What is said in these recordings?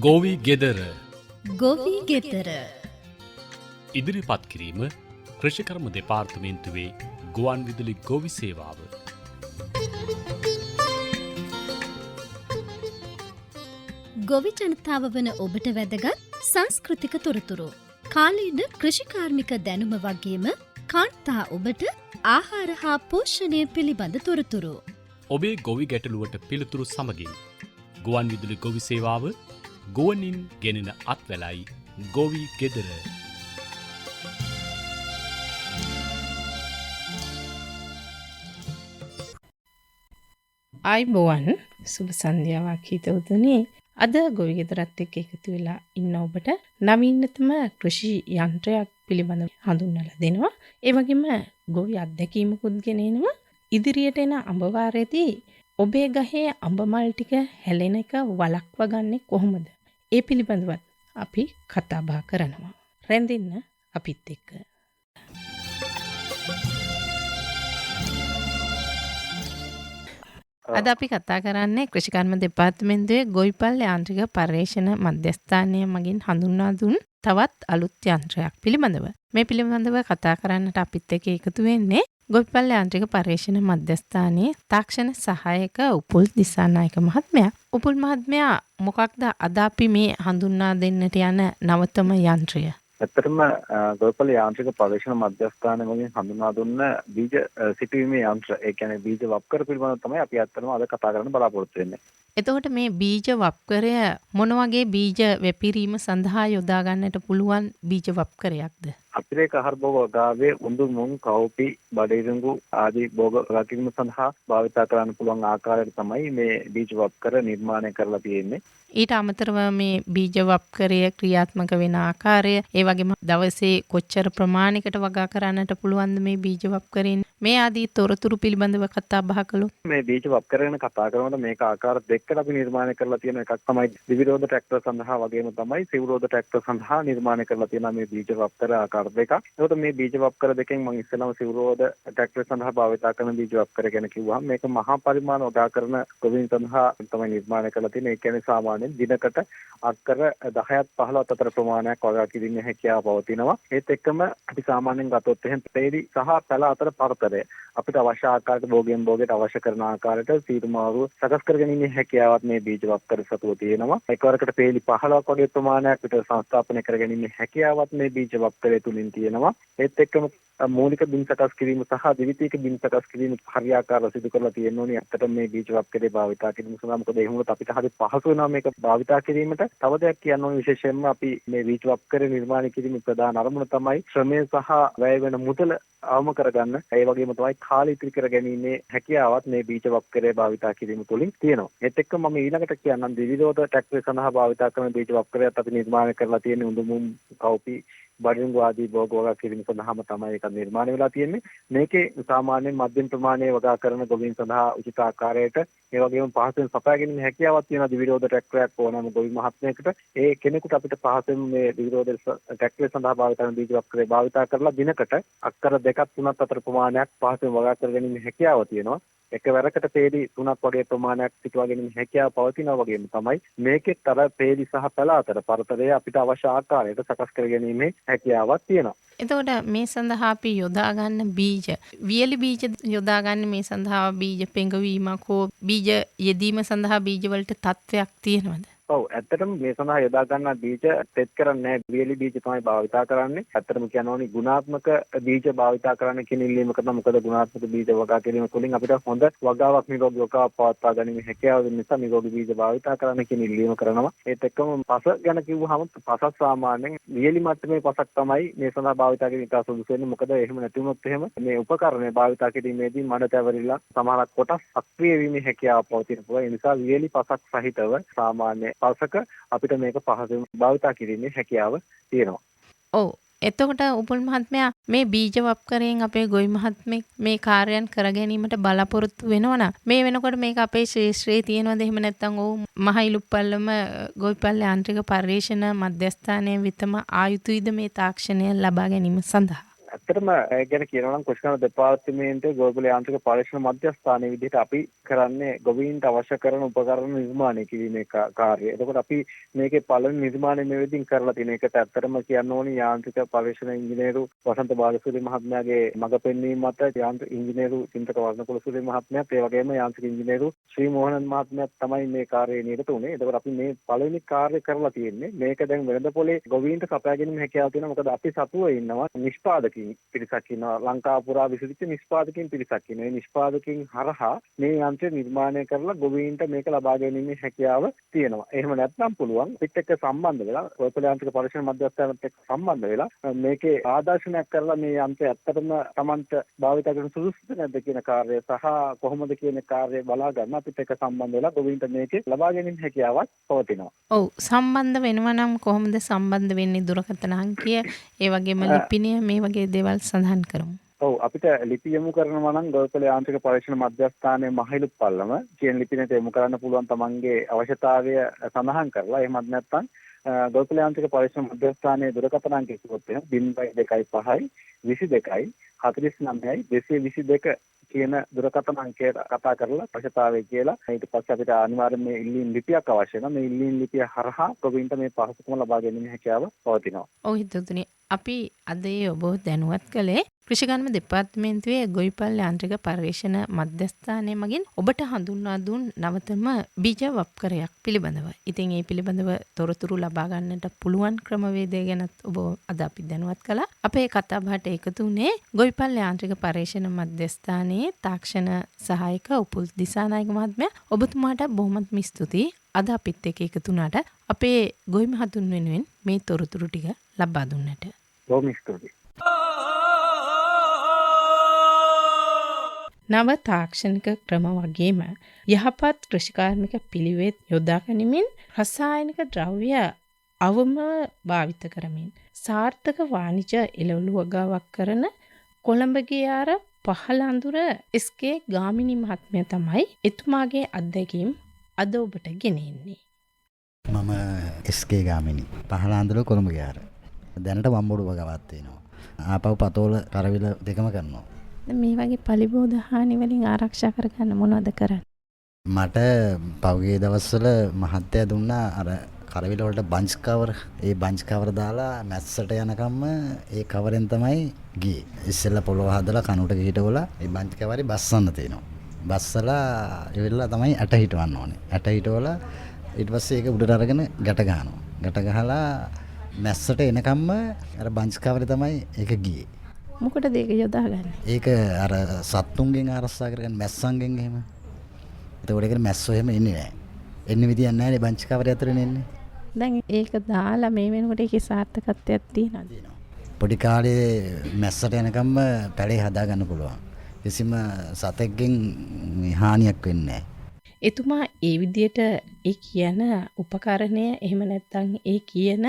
ගොවි ගෙදර ගොවි ගෙදර ඉදිරිපත් කිරීම කෘෂිකර්ම දෙපාර්තමේන්තුවේ ගුවන් විදුලි ගොවි සේවාව. ගොවි ජනතාව වන ඔබට වැදගත් සංස්කෘතික තොරතුරු කාලීන කෘෂිකාර්මික දැනුම වගේම කාන්තා ඔබට ආහාර හා පෝෂණය පිළිබඳ තොරතුරු. ඔබේ ගොවි ගැටලුවට පිළිතුරු සමගින් ගුවන් විදුලි ගොවි සේවාව ගුවනින් ගෙනෙන අත්වැලයි ගොවි ගෙදර. ආයිබෝවන් සුබ සන්ධ්‍යාවක් හිතවතුනි. අද ගොවි ගෙදරත් එක්ක එකතු වෙලා ඉන්න ඔබට නවීනතම කෘෂි යන්ත්‍රයක් පිළිබඳව හඳුන්වලා දෙනවා. ඒ වගේම ගොවි අත්දැකීමකුත් ගෙනෙනවා. ඉදිරියට එන අඹ වාරයේදී ඔබේ ගහේ අඹ මල් ටික හැලෙන එක වළක්වා ගන්නේ කොහොමද? ඒ පිළිබඳවත් අපි කතා බහ කරනවා. රැඳෙන්න අපිත් එක්ක. අද අපි කතා කරන්නේ කෘෂිකර්ම දෙපාර්තමේන්තුවේ ගොවිපල් යාන්ත්‍රික පර්යේෂණ මධ්‍යස්ථානය මගින් හඳුන්වා දුන් තවත් අලුත් යන්ත්‍රයක් පිළිබඳව. මේ පිළිබඳව කතා කරන්නට අපිත් එක්ක එකතු වෙන්නේ ගොවිපල් යාන්ත්‍රික පර්යේෂණ මධ්‍යස්ථානයේ තාක්ෂණ සහායක උපුල් දිසානායක මහත්මයා. උපුල් මහත්මයා, මොකක්ද අද අපි මේ හඳුන්වා දෙන්නට යන නවතම යන්ත්‍රය? ඇත්තටම ගොවිපළ යාන්ත්‍රික පර්යේෂණ මධ්‍යස්ථානය වලින් හඳුන්වා දුන්න බීජ සිටුවීමේ යන්ත්‍ර, ඒ කියන්නේ බීජ වප්කර පිළිබඳව තමයි අපි ඇත්තටම අද කතා කරන්න බලාපොරොත්තු වෙන්නේ. එතකොට මේ බීජ වප්කරය මොන වගේ බීජ වැපිරීම සඳහා යොදා ගන්නට පුළුවන් බීජ වප්කරයක්ද? අතිරේක ආහාර භෝග වගාවේ උඳු මුං කව්පි බඩිරිඟු ආදී භෝග වගා කිරීම සඳහා භාවිත කරන්න පුළුවන් ආකාරයට තමයි මේ බීජ වප්කර නිර්මාණය කරලා තියෙන්නේ. ඊට අමතරව මේ බීජ වප්කරය ක්‍රියාත්මක වෙන ආකාරය, ඒ වගේම දවසේ කොච්චර ප්‍රමාණයකට වගා කරන්නට පුළුවන්ද මේ බීජ වප්කරෙන්, මේ ආදී තොරතුරු පිළිබඳව කතා බහ කළොත්. මේ බීජ වප්කර ගැන කතා කරනකොට මේක ආකාර දෙකකට අපි නිර්මාණය කරලා තියෙන එකක් තමයි දිවිරෝධ ට්‍රැක්ටර් සඳහා වගේම තමයි සිව්රෝධ ට්‍රැක්ටර් සඳහා නිර්මාණය කරලා තියෙන මේ බීජ වප්කර ආකාර දෙකක්. එතකොට මේ බීජ වප්කර දෙකෙන් මම ඉස්සෙල්ලාම සිව්රෝධ ට්‍රැක්ටර් සඳහා භාවිත කරන බීජ වප්කර ගැන කිව්වහම මේක මහා පරිමාණ වගා කරන ගොවීන් සඳහා තමයි නිර්මාණය කරලා තියෙන්නේ. ඒ කියන්නේ සාමාන්‍යයෙන් දිනකට අක්කර 10ත් 15ත් අතර ප්‍රමාණයක් වගා කිරීමේ හැකියාව පවතිනවා. ඒත් එක්කම අපි සාමාන්‍යයෙන් ගත්තොත් එහෙනම් පෙරි සහ පැල අතර පරතරය අපිට අවශ්‍ය ආකාරයට භෝගයෙන් භෝගයට අවශ්‍ය කරන ආකාරයට සීතුමාරු සකස් කරගැනීමේ හැකියාවත් මේ බීජ වප්කර සතුව තියෙනවා. එකවරකට පෙළි 15ක් වගේ ප්‍රමාණයක් විතර සංස්ථාපනය කරගැනීමේ හැකියාවත් මේ බීජ වප්කරය තුලින් තියෙනවා. ඒත් එක්කම මූලික බිම් සකස් කිරීම සහ ද්විතීයික බිම් සකස් කිරීම හරියාකාරව සිදු කරලා තියෙන්න ඕනේ. ඇත්තටම මේ බීජ වප්කරේ භාවිතා කිරීම සඳහා මොකද එහෙම වුණොත් අපිට හරි පහසු වෙනවා මේක භාවිතා කිරීමට. තව දෙයක් කියන්න ඕනේ විශේෂයෙන්ම අපි මේ බීජ වප්කරේ නිර්මාණය කිරීමේ ප්‍රධාන අරමුණ තමයි ශ්‍රමය සහ වැය වෙන මුදල අවම කරගන්න. ඒ වගේම තමයි කාලය ඉතිරි කර ගැනීමේ හැකියාවත් මේ බීජ වප්කරේ භාවිතා කිරීම තුළින් තියෙනවා. ඒත් එක්ක මම ඊළඟට කියන්නම් දිවිරෝධ ට්‍රැක්ටර් සඳහා භාවිතා කරන බීජ වප්කරයත් අපි නිර්මාණය කරලා තියෙන උඳුමුම් කව්පි බඩිරිඟු ආදී භෝග වගා කිරීම සඳහාම තමයි ඒක නිර්මාණය වෙලා තියෙන්නේ. මේකේ සාමාන්‍යයෙන් මධ්‍යම ප්‍රමාණයේ වගා කරන ගොවීන් සඳහා උචිත ආකාරයට ඒ වගේම පහසුවෙන් සපයා ගැනීමේ හැකියාවක් තියෙන දිවිරෝධ ට්‍රැක්ටරයක් ඕනෑම ගොවි මහත්මයෙකුට ඒ කෙනෙකුට අපිට පහසුවෙන් මේ දිවිරෝධ ට්‍රැක්ටරය සඳහා භාවිත කරන බීජ වප්කරේ භාවිතා කරලා දිනකට අක්කර 2ක් 3ක් අතර ප්‍රමාණයක් පහසුවෙන් වගා කර ගැනීමේ හැකියාව තියෙනවා. එකවරකට පේලි 3ක් වගේ ප්‍රමාණයක් සිටවා ගැනීමේ හැකියාව පවතිනවා වගේම තමයි මේකෙත් අර පේලි සහ පැල අතර පරතරය අපිට අවශ්‍ය ආකාරයට සකස් කර ගැනීමේ හැකියාවක් තියෙනවා. එතකොට මේ සඳහා අපි යොදා ගන්න බීජ, වියලි බීජ යොදා ගන්න මේ සඳහා බීජ පෙඟවීමක් හෝ බීජ යෙදීම සඳහා බීජ වලට තත්වයක් තියෙනවද? ඔව්, ඇත්තටම මේ සඳහා යොදා ගන්නා බීජ තෙත් කරන්නේ නැහැ. වියලි බීජ තමයි භාවිතා කරන්නේ. ඇත්තටම කියනවා නම් ගුණාත්මක බීජ භාවිතා කරන්න කියන ඉල්ලීමක තමයි. මොකද ගුණාත්මක බීජ වගා කිරීම තුළින් අපිට හොඳ වගාවක් නිරෝගී වගාවක් පවත්වා ගැනීම හැකියාව වෙන නිසා නිරෝගී බීජ භාවිතා කරන්න කියන ඉල්ලීම කරනවා. ඒත් එක්කම පස ගැන කිව්වහම පසක් සාමාන්‍යයෙන් වියලි මට්ටමේ පසක් තමයි මේ සඳහා භාවිතා කිරීම ඉතා සුදුසු වෙන්නේ. මොකද එහෙම නැති වුණොත් එහෙම මේ උපකරණය භාවිතා කිරීමේදී මඩ තැවරිලා සමහරක් කොටස් අක්‍රිය වීමේ හැකියාව පවතින පුළුවන්. ඒ නිසා වියලි පසක් සහිතව සාමාන්‍ය පසක අපිට මේක පහසුවෙන් භාවිතා කිරීමේ හැකියාව තියෙනවා. ඔව්. එතකොට උපුල් මහත්මයා, මේ බීජ වප්කරයෙන් අපේ ගොවි මහත්මෙක් මේ කාර්යයන් කර ගැනීමට බලාපොරොත්තු වෙනවනම් මේ වෙනකොට මේක අපේ ශ්‍රේෂ්ඨයේ තියෙනවද? එහෙම නැත්නම් ඔව් මහයිලුප්පල්ලම ගොවිපල් යාන්ත්‍රික පර්යේෂණ මධ්‍යස්ථානයේ විතම ආයුතුයිද මේ තාක්ෂණය ලබා ගැනීම සඳහා? ඇත්තටම ඒ ගැන කියනවා නම් කෘෂිකාර්මික දෙපාර්තමේන්තුවේ ගොවිපළ යාන්ත්‍රික පරීක්ෂණ මධ්‍යස්ථානයේ විදිහට අපි කරන්නේ ගොවීන්ට අවශ්‍ය කරන උපකරණ නිර්මාණය කිරීමේ කාර්යය. එතකොට අපි මේකේ පළවෙනි නිර්මාණය මේ විදිහින් කරලා තියෙන එකට ඇත්තටම කියන්න ඕනි යාන්ත්‍රික පරීක්ෂණ ඉංජිනේරු වසන්ත බාලසූරිය මහත්මයාගේ මඟ පෙන්වීම මත යාන්ත්‍රික ඉංජිනේරු චින්තක වර්ණකුලසූරිය මහත්මයාත් ඒ වගේම යාන්ත්‍රික ඉංජිනේරු ශ්‍රී මෝහනන් මහත්මයාත් තමයි මේ කාර්යයේ නිරත වුණේ. එතකොට අපි මේ පළවෙනි කාර්යය කරලා තියෙන්නේ. මේක දැන් වෙළඳ පොලේ ගොවීන්ට සපයා ගැනීම හැකියාව තියෙනවා. මොකද අපි සතුව ඉන්නවා නිෂ්පාදකින් පිරිසක් ඉන්නවා. ලංකාව පුරා විසිරිච්ච නිෂ්පාදකින් පිරිසක් ඉන්නවා. මේ නිෂ්පාදකින් හරහා මේ යන්ත්‍රය නිර්මාණය කරලා ගොවීන්ට මේක ලබා ගැනීමේ හැකියාව තියෙනවා. එහෙම නැත්නම් පුළුවන් පිට එක්ක සම්බන්ධ වෙලා ගොවිපළ යාන්ත්‍රික පරීක්ෂණ මධ්‍යස්ථානත් එක්ක සම්බන්ධ වෙලා මේකේ ආදර්ශනයක් කරලා මේ යන්ත්‍රය ඇත්තටම Tamanට භාවිත කරන සුදුසුද නැද්ද කියන කාර්යය සහ කොහොමද කියන කාර්යය බලා ගන්න අපිට එක්ක සම්බන්ධ වෙලා ගොවීන්ට මේකේ ලබා ගැනීම හැකියාවක් පවතිනවා. ඔව් සම්බන්ධ වෙනවා නම් කොහොමද සම්බන්ධ වෙන්නේ? දුරකථන අංකය ඒ වගේම ලිපිනය මේ වගේ දේවල් සඳහන් කරමු. ඔව් අපිට ලිපි යොමු කරනවා නම් ගොවිපළ යාන්ත්‍රික පරීක්ෂණ මධ්‍යස්ථානයේ මහිලුත් පල්ලම කියන ලිපිනයට යොමු කරන්න පුළුවන් තමන්ගේ අවශ්‍යතාවය සඳහන් කරලා. එහෙමත් නැත්නම් ගොවිපළ යාන්ත්‍රික පරීක්ෂණ මධ්‍යස්ථානයේ දුරකථන අංකය කිව්වොත් එහෙනම් 0225 22 49 222 කියන දුරකථන අංකයට කතා කරලා අවශ්‍යතාවය කියලා ඊට පස්සේ අපිට අනිවාර්යයෙන් මේ ඉල්ලීම් ලිපියක් අවශ්‍ය වෙනවා. මේ ඉල්ලීම් ලිපිය හරහා ගොවීන්ට මේ පහසුකම ලබා ගැනීම හැකියාව පවතිනවා. ඔව් හිතතුනි අපි අද ඔබ දැනුවත් කළේ කෘෂිකර්ම දෙපාර්තමේන්තුවේ ගොවිපළ යාන්ත්‍රික පරීක්ෂණ මධ්‍යස්ථානය මගින් ඔබට හඳුන්වා දුන් නවතම බීජ වප්කරයක් පිළිබඳව. ඉතින් ඒ පිළිබඳව තොරතුරු ලබා ගන්නට පුළුවන් ක්‍රමවේදය ගැනත් ඔබ අද අපි දැනුවත් කළා. අපේ කතා බහට එකතු වුණේ ගොවිපළ යාන්ත්‍රික පරීක්ෂණ මධ්‍යස්ථානයේ තාක්ෂණ සහායක උපුල් දිසානායක මහත්මයා. ඔබතුමාට බොහොමත්ම ස්තුතියි. අද අපිත් එක්ක එකතු වුණාට අපේ ගොවි මහතුන් වෙනුවෙන් මේ තොරතුරු ටික ලබා දුන්නට. බොහොම ස්තුතියි. නව තාක්ෂණික ක්‍රම වගේම යහපත් කෘෂිකාර්මික පිළිවෙත් යොදා ගනිමින් රසායනික ද්‍රව්‍ය අවම භාවිත කරමින් සාර්ථක වාණිජ එළවලු වගාවක් කරන කොළඹගේ ආර පහළ අඳුර එස්.කේ. ගාමිණී මහත්මයා තමයි එතුමාගේ අත්දැකීම් අද ඔබට ගෙනෙන්නේ. මම එස්.කේ. ගාමිණී පහළ අඳුර කොළඹගේ ආර. දැනට වම්බොඩු වගාවක් තියෙනවා. ආපහු පතෝල කරවිල දෙකම කරනවා. මේ වගේ පලිබෝධ හානි වලින් ආරක්ෂා කරගන්න මොනවද කරන්නේ? මට පහුගිය දවස්වල මහත්තයා දුන්නා අර කරවිල වලට බංච් කවර්. ඒ බංච් කවර් දාලා මැස්සට යනකම්ම ඒ කවරෙන් තමයි ගියේ. ඉස්සෙල්ලා පොළොව හදලා කනුට ගිහිටවලා ඒ බංච් කවරේ බස්සන්න තියෙනවා. බස්සලා ඉවෙලා තමයි ඇට හිටවන්න ඕනේ. ඇට හිටවලා ඊට පස්සේ ඒක උඩට අරගෙන ගැට ගන්නවා. ගැට ගහලා මැස්සට එනකම්ම අර බංච් කවරේ තමයි ඒක ගියේ. මොකටද ඒක යොදාගන්නේ? ඒක අර සත්තුන්ගෙන් ආරක්ෂා කරගන්න මැස්සන්ගෙන් එහෙම. එතකොට ඒකට මැස්සෝ එහෙම එන්නේ නැහැ. එන්නේ විදියක් නැහැ නේ බංච් කවරේ ඇතුලේ එන්නේ. දැන් ඒක දාලා මේ වෙනකොට ඒකේ සාර්ථකත්වයක් තියෙනවද? පොඩි කාලේ මැස්සට එනකම්ම පැලේ හදා ගන්න පුළුවන්. කිසිම සතෙක්ගෙන් හානියක් වෙන්නේ නැහැ. එතුමා ඒ විදියට ඒ කියන උපකරණය එහෙම නැත්නම් ඒ කියන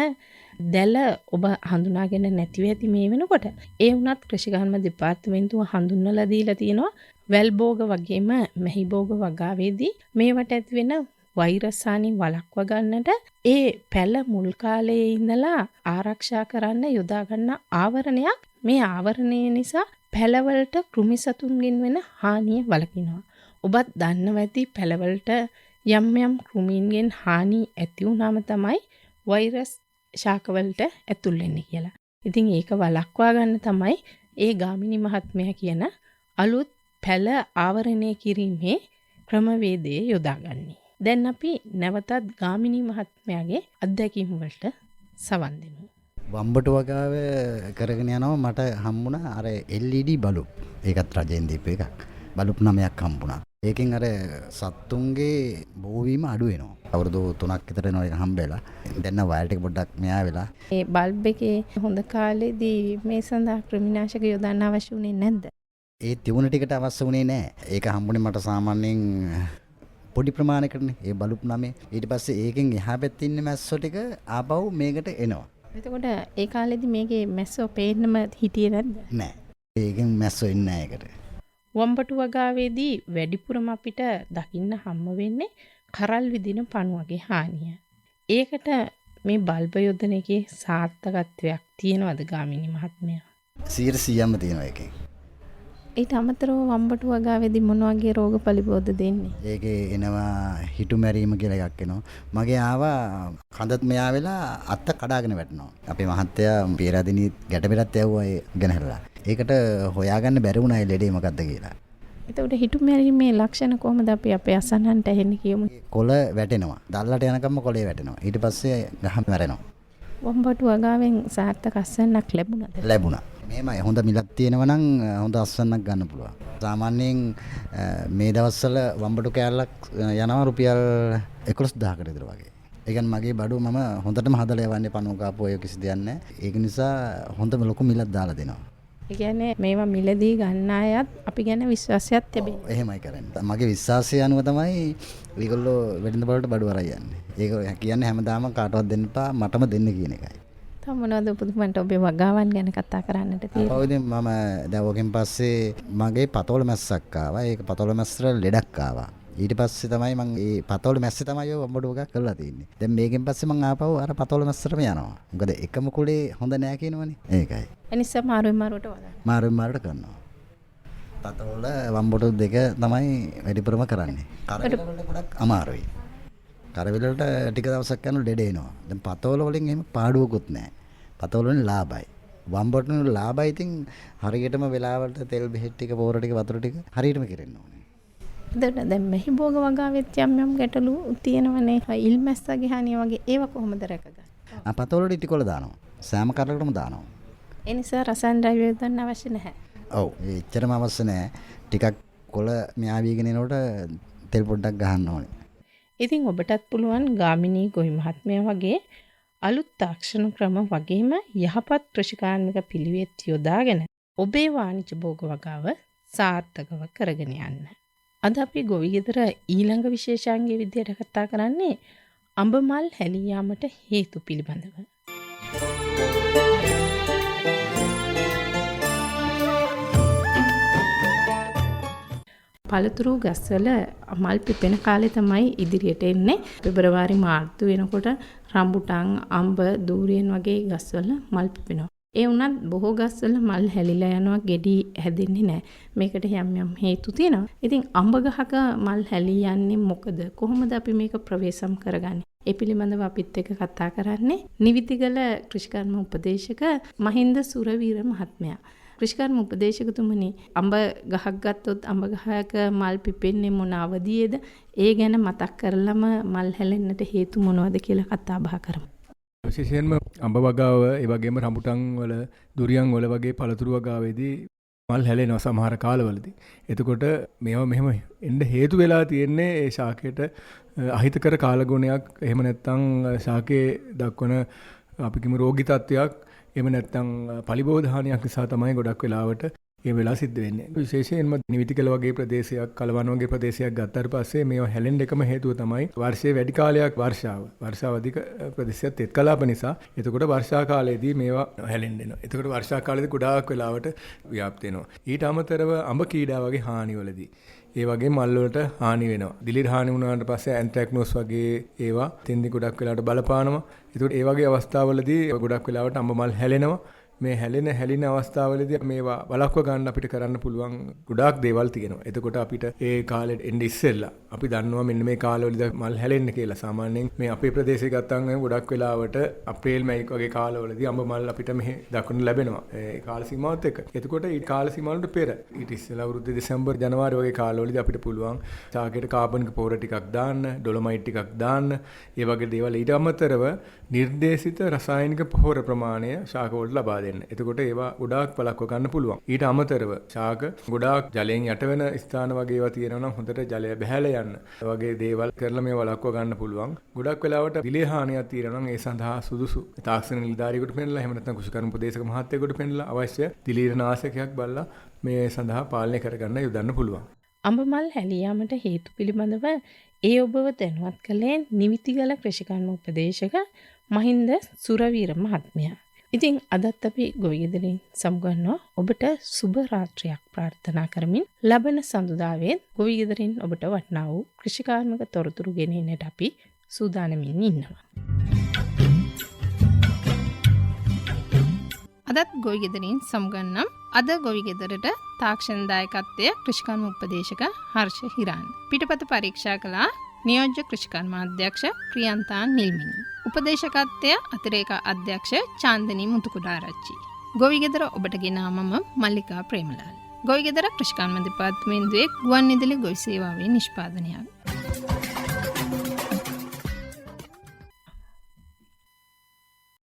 දැල ඔබ හඳුනාගෙන නැතිව ඇති මේ වෙනකොට. ඒ වුණත් කෘෂිකර්ම දෙපාර්තමේන්තුව හඳුන්වලා දීලා තියෙනවා වැල්බෝග වගේම මෙහිබෝග වගාවේදී මේවට ඇති වෙන වෛරස් හානි වළක්වා ගන්නට ඒ පැල මුල් කාලයේ ඉඳලා ආරක්ෂා කරන්න යොදා ගන්න ආවරණයක්. මේ ආවරණය නිසා පැලවලට කෘමිසතුන්ගෙන් වෙන හානිය වළකිනවා. ඔබත් දන්නවා ඇති පැලවලට යම් යම් කෘමීන්ගෙන් හානි ඇති වුනම තමයි වෛරස් ශාකවලට ඇතුල් වෙන්නේ කියලා. ඉතින් ඒක වළක්වා ගන්න තමයි ඒ ගාමිණී මහත්මයා කියන අලුත් පැල ආවරණය කිරීමේ ක්‍රමවේදය යොදාගන්නේ. දැන් අපි නැවතත් ගාමිණී මහත්මයාගේ අත්දැකීම් වලට සවන් දෙමු. වම්බටු වගාව කරගෙන යනවා මට හම්බුණා අර LED බලුප්. ඒකත් රජෙන් දීපු එකක්. බලුප් 9ක් හම්බුණා. ඒකෙන් අර සත්තුන්ගේ බෝවීම අඩු වෙනවා. අවුරුදු 3ක් විතර වෙනවා ඒක හම්බෙලා. දැන් නම් වයර් එක පොඩ්ඩක් මෙහා වෙලා. මේ බල්බ් එකේ හොඳ කාලේදී මේ සඳහා ක්‍රිමිනාශක යොදන්න අවශ්‍ය වුණේ නැද්ද? ඒ තිබුණ ටිකට අවශ්‍ය වුණේ නැහැ. ඒක හම්බුනේ මට සාමාන්‍යයෙන් පොඩි ප්‍රමාණයකටනේ. ඒ බලුප් 9. ඊට පස්සේ ඒකෙන් එහා පැත්තේ ඉන්න මැස්සෝ ටික ආපහු මේකට එනවා. එතකොට ඒ කාලේදී මේකේ මැස්සෝ පේන්නම හිටියේ නැද්ද? නෑ. ඒකෙන් මැස්සෝ ඉන්නේ නැහැ ඒකට. වම්බටු වගාවේදී වැඩිපුරම අපිට දකින්න හම්බ වෙන්නේ කරල් විදින පණු වගේ හානිය. ඒකට මේ බල්බ යොදන එකේ සාර්ථකත්වයක් තියෙනවද ගාමිණී මහත්මයා? 100%ක්ම තියෙනවා එකෙන්. ඊට අමතරව වම්බටු වගාවේදී මොන වගේ රෝග පරිබෝධ දෙන්නේ? ඒකේ එනවා හිටු මැරීම කියලා එකක් එනවා. මගේ ආවා කඳත් මෙයා වෙලා අත්ත කඩාගෙන වැටෙනවා. අපේ මහත්තයා පේරාදෙනි ගැට බෙරත් යවුවා ඒ ගෙනහැරලා. ඒකට හොයාගන්න බැරි වුණා ඒ ලෙඩේ මොකද්ද කියලා. එතකොට හිටු මැරීමේ ලක්ෂණ කොහොමද අපි අපේ අසන්නන්ට ඇහෙන්නේ කියමු. කොළ වැටෙනවා. දල්ලට යනකම්ම කොළේ වැටෙනවා. ඊට පස්සේ ගහ මැරෙනවා. වම්බටු වගාවෙන් සාර්ථක අසන්නක් ලැබුණාද? ලැබුණා. මෙහෙමයි හොඳ මිලක් තියෙනවා නම් හොඳ අස්සන්නක් ගන්න පුළුවන්. සාමාන්‍යයෙන් මේ දවස්වල වම්බටු කෑල්ලක් යනවා රුපියල් 11000කට විතර වගේ. ඒ කියන්නේ මගේ බඩුව මම හොඳටම හදලා යවන්නේ පණුව කාපු ඔය කිසි දෙයක් නැහැ. ඒක නිසා හොඳම ලොකු මිලක් දාලා දෙනවා. ඒ කියන්නේ මේවා මිලදී ගන්න අයත් අපි ගැන විශ්වාසයක් තිබෙනවා. එහෙමයි කරන්නේ. මගේ විශ්වාසය අනුව තමයි ඒගොල්ලෝ වෙළඳ පොළට බඩුව අරන් යන්නේ. ඒක කියන්නේ හැමදාම කාටවත් දෙන්න එපා මටම දෙන්න කියන එකයි. තව මොනවද පුදුමන්ට ඔබේ වගාවන් ගැන කතා කරන්නට තියෙන්නේ? ඔව් ඉතින් මම දැන් ඔකෙන් පස්සේ මගේ පතෝල මැස්සක් ආවා. ඒක පතෝල මැස්සට ලෙඩක් ආවා. ඊට පස්සේ තමයි මම මේ පතෝල මැස්සේ තමයි ඔය වම්බඩුව එකක් කරලා තින්නේ. දැන් මේකෙන් පස්සේ මම ආපහු අර පතෝල මැස්සටම යනවා. මොකද එකම කුලේ හොඳ නෑ කියනවනේ. ඒකයි. එනිසා මාරුවට වඩා. මාරුවට කරනවා. පතෝල වම්බඩු දෙක තමයි වැඩිපුරම කරන්නේ. කරවිල වලට ගොඩක් අමාරුයි. කරවිල වලට ටික දවසක් යනකොට ලෙඩ එනවා. දැන් පතෝල වලින් එහෙම පාඩුවකුත් නෑ. පතෝල වලින් ලාභයි. වම්බඩු වලින් ලාභයි. ඉතින් හරියටම වෙලාවට තෙල් බෙහෙත් ටික පොර ටික වතුර ටික හරියටම කිරෙන්න ඕනේ. දැන් මෙහි භෝග වගාවෙත් යම් ගැටලු තියෙනවනේ. ඉල්මැස්සගේ හානිය වගේ ඒව කොහොමද රැකගන්නේ? පතෝල වල ඉටිකොල දානවා. සෑම කරලකටම දානවා. ඒ නිසා රසායන ද්‍රව්‍ය යොදන්න අවශ්‍ය නැහැ. ඔව් එච්චරම අවශ්‍ය නැහැ. ටිකක් කොළ මෙහා වීගෙන එනකොට තෙල් පොඩ්ඩක් ගහන්න ඕනේ. ඉතින් ඔබටත් පුළුවන් ගාමිණී ගොවි මහත්මයා වගේ අලුත් තාක්ෂණ ක්‍රම වගේම යහපත් කෘෂිකාර්මික පිළිවෙත් යොදාගෙන ඔබේ වාණිජ භෝග වගාව සාර්ථකව කරගෙන යන්න. අද අපි ගොවි ගෙදර ඊළඟ විශේෂාංගයේ විදියට කතා කරන්නේ අඹ මල් හැලී යාමට හේතු පිළිබඳව. පළතුරු ගස්වල මල් පිපෙන කාලේ තමයි ඉදිරියට එන්නේ. පෙබරවාරි මාර්තු වෙනකොට රම්බුටන්, අඹ, දූරියන් වගේ ගස්වල මල් පිපෙනවා. ඒ වුණත් බොහෝ ගස්වල මල් හැලිලා යනවා, ගෙඩි හැදෙන්නේ නැහැ. මේකට යම් හේතු තියෙනවා. ඉතින් අඹ ගහක මල් හැලී යන්නේ මොකද? කොහොමද අපි මේක ප්‍රවේශම් කරගන්නේ? ඒ පිළිබඳව අපිත් එක්ක කතා කරන්නේ නිවිතිගල කෘෂිකර්ම උපදේශක මහින්ද සුරවීර මහත්මයා. කෘෂිකර්ම උපදේශකතුමනි, අඹ ගහක් ගත්තොත් අඹ ගහක මල් පිපෙන්නේ මොන අවදියේද? ඒ ගැන මතක් කරලම මල් හැලෙන්නට හේතු මොනවද කියලා කතා බහ කරමු. විශේෂයෙන්ම අඹ වගාව, ඒ වගේම රඹුටන් වල, දුරියන් වල වගේ පළතුරු වගාවේදී මල් හැලෙනවා සමහර කාලවලදී. එතකොට මේවා මෙහෙම එන්න හේතු වෙලා තියෙන්නේ ඒ ශාකයට අහිතකර කාලගුණයක්, එහෙම නැත්නම් ශාකයේ දක්වන අපි කිමු රෝගී තත්ත්වයක්, එහෙම නැත්නම් පලිබෝධ හානියක් නිසා තමයි ගොඩක් වෙලාවට ඒ වෙලාව සිද්ධ වෙන්නේ. විශේෂයෙන්ම නිවිතිකල වගේ ප්‍රදේශයක්, කලවණ වගේ ප්‍රදේශයක් ගත්තාට පස්සේ මේවා හැලෙන්න එකම හේතුව තමයි වර්ෂයේ වැඩි කාලයක් වර්ෂාව අධික ප්‍රදේශයක් තෙත් කලාප නිසා. එතකොට වර්ෂා කාලයේදී මේවා හැලෙන්න එනවා. එතකොට වර්ෂා කාලයේදී ගොඩාක් වෙලාවට ව්‍යාප්ත වෙනවා. ඊට අමතරව අඹ කීඩා වගේ හානිවලදී ඒ වගේ මල් වලට හානි වෙනවා. දිලිර හානි වුණාට පස්සේ ඇන්ත්‍රැක්නෝස් වගේ ඒවා තෙන්දි ගොඩක් වෙලාවට බලපානවා. ඒකට ඒ වගේ අවස්ථාවලදී ගොඩක් වෙලාවට අඹ මල් හැලෙනවා. මේ හැලෙන අවස්ථාවලදී මේවා වළක්ව ගන්න අපිට කරන්න පුළුවන් ගොඩාක් දේවල් තියෙනවා. එතකොට අපිට ඒ කාලෙට එන්න ඉස්සෙල්ලා අපි දන්නවා මෙන්න මේ කාලවලදී මල් හැලෙන්න කියලා. සාමාන්‍යයෙන් මේ අපේ ප්‍රදේශේ ගත්තාම ගොඩක් වෙලාවට අප්‍රේල් මැයි වගේ කාලවලදී අඹ මල් අපිට මෙහි දක්වන්න ලැබෙනවා. ඒ කාල සීමාවත් එක්ක. එතකොට මේ කාල සීමාවලට පෙර ඊට ඉස්සෙල්ලා අවුරුද්දේ දෙසැම්බර් ජනවාරි වගේ කාලවලදී අපිට පුළුවන් ශාකයට කාබනික පොහොර ටිකක් දාන්න, ඩොලොමයිට් ටිකක් දාන්න, ඒ වගේ දේවල්. ඊට අමතරව නිර්දේශිත රසායනික පොහොර ප්‍රමාණය ශාක වලට ලබා දෙන්න. එතකොට ඒවා ගොඩාක් වළක්ව ගන්න පුළුවන්. ඊට අමතරව ශාක ගොඩාක් ජලයෙන් යට වෙන ස්ථාන වගේ ඒවා තියෙනවා නම් හොඳට ජලය බැහැලා යන්න. ඒ වගේ දේවල් කරලා මේ වළක්ව ගන්න පුළුවන්. ගොඩක් වෙලාවට විලේ හානියක් තියෙනවා නම් ඒ සඳහා සුදුසු තාක්ෂණ නිලධාරියෙකුට පෙන්නලා, එහෙම නැත්නම් කෘෂිකර්ම උපදේශක මහත්තයෙකුට පෙන්නලා අවශ්‍ය දිලීරනාශකයක් බලලා මේ සඳහා පාලනය කරගන්න යොදන්න පුළුවන්. අඹ මල් හැලී යාමට හේතු පිළිබඳව ඒ ඔබව දැනුවත් කළේ නිවිතිගල කෘෂිකර්ම උපදේශක මහින්ද සුරවීර මහත්මයා. ඉතින් අදත් අපි ගොවිගෙදරින් සමුගන්නවා. ඔබට සුබ රාත්‍රියක් ප්‍රාර්ථනා කරමින් ලබන සඳුදාවේ ගොවිගෙදරින් ඔබට වටිනා වූ කෘෂිකාර්මික තොරතුරු ගෙනෙන්නට අපි සූදානමින් ඉන්නවා. අදත් ගොවිගෙදරින් සමුගන්නම්. අද ගොවිගෙදරට තාක්ෂණ දායකත්වය කෘෂිකර්ම උපදේශක හර්ෂ හිරාන්. පිටපත පරීක්ෂා කළා නියෝජ්‍ය කෘෂිකර්ම අධ්‍යක්ෂ ප්‍රියන්තා නිල්මිනි. උපදේශකත්වය අතිරේක අධ්‍යක්ෂ චාන්දනී මුතුකුඩාරච්චි. ගොවිගෙදර ඔබට ගෙනා මම මල්ලිකා ප්‍රේමලාල්. ගොවිගෙදර කෘෂිකර්ම දෙපාර්තමේන්තුවේ ගුවන්විදුලි ගොවි සේවාවේ නිෂ්පාදනයක්.